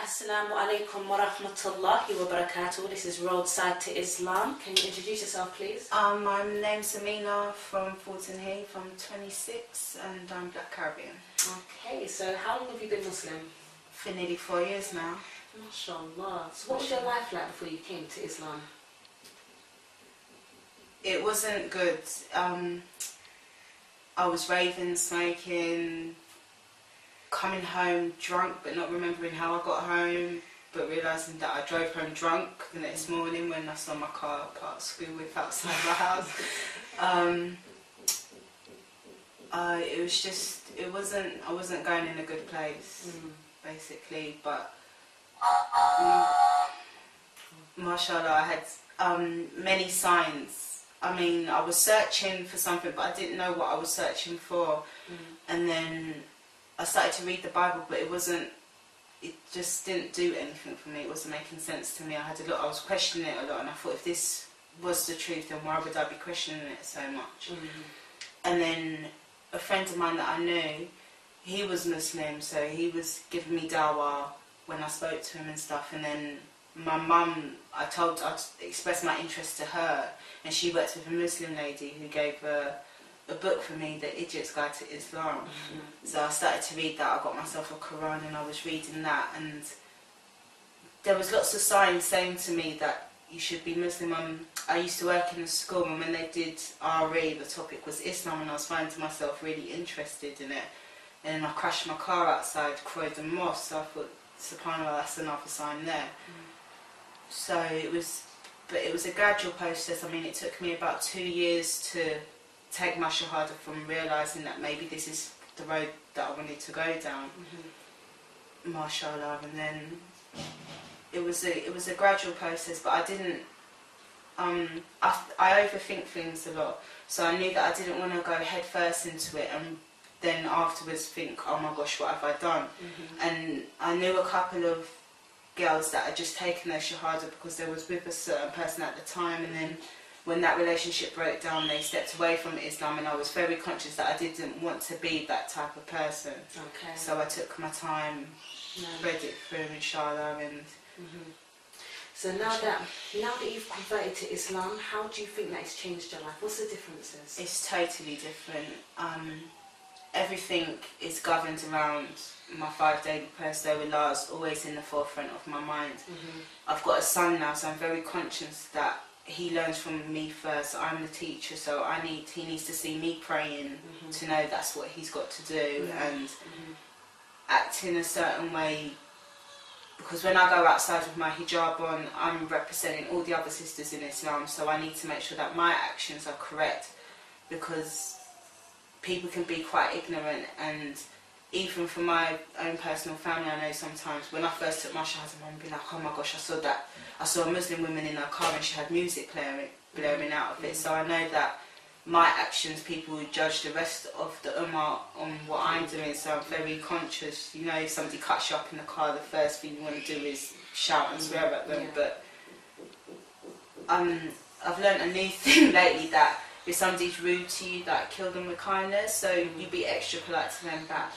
Assalamu alaikum wa rahmatullahi wa barakatuh. This is Roadside to Islam. Can you introduce yourself, please? My name's Amina from Fulton Heath. I'm 26 and I'm Black Caribbean. Okay, so how long have you been Muslim? For nearly 4 years now. MashaAllah. So what was your life like before you came to Islam? It wasn't good. I was raving, smoking, coming home drunk but not remembering how I got home, but realising that I drove home drunk the next morning when I saw my car parked school with outside my house. I wasn't going in a good place, basically, but masha'Allah, I had many signs. I mean, I was searching for something, but I didn't know what I was searching for. And then I started to read the Bible, but it just didn't do anything for me. It wasn't making sense to me. I was questioning it a lot, and I thought, if this was the truth, then why would I be questioning it so much? And then a friend of mine that I knew, he was Muslim, so he was giving me dawah when I spoke to him and stuff. And then my mum, I expressed my interest to her, and she works with a Muslim lady who gave her a book for me, The Idiot's Guide to Islam. So I started to read that. I got myself a Quran and I was reading that, and there was lots of signs saying to me that you should be Muslim. I used to work in a school, and when they did RE, the topic was Islam, and I was finding myself really interested in it. And I crashed my car outside Croydon Mosque, so I thought, subhanAllah, that's another sign there. So it was a gradual process. I mean, it took me about 2 years to take my shahada from realising that maybe this is the road that I wanted to go down, masha'Allah. And then it was a gradual process, but I didn't. I overthink things a lot, so I knew that I didn't want to go head first into it and then afterwards think, oh my gosh, what have I done? And I knew a couple of girls that had just taken their shahada because they was with a certain person at the time, and then when that relationship broke down, they stepped away from Islam, and I was very conscious that I didn't want to be that type of person. Okay. So I took my time, read it through, inshallah, and... So now that you've converted to Islam, how do you think that it's changed your life? What's the differences? It's totally different. Everything is governed around my 5 daily prayers. Allah is always in the forefront of my mind. I've got a son now, so I'm very conscious that he learns from me first. I'm the teacher, so he needs to see me praying to know that's what he's got to do, and act in a certain way, because when I go outside with my hijab on, I'm representing all the other sisters in Islam, so I need to make sure that my actions are correct, because people can be quite ignorant. And even for my own personal family, I know sometimes when I first took my shahada, I'd be like, oh my gosh, I saw a Muslim woman in her car and she had music blaring out of it. So I know that my actions, people would judge the rest of the ummah on what I'm doing, so I'm very conscious. You know, if somebody cuts you up in the car, the first thing you want to do is shout and swear at them. But I've learned a new thing lately, that if somebody's rude to you, like, kill them with kindness, so you be extra polite to them back.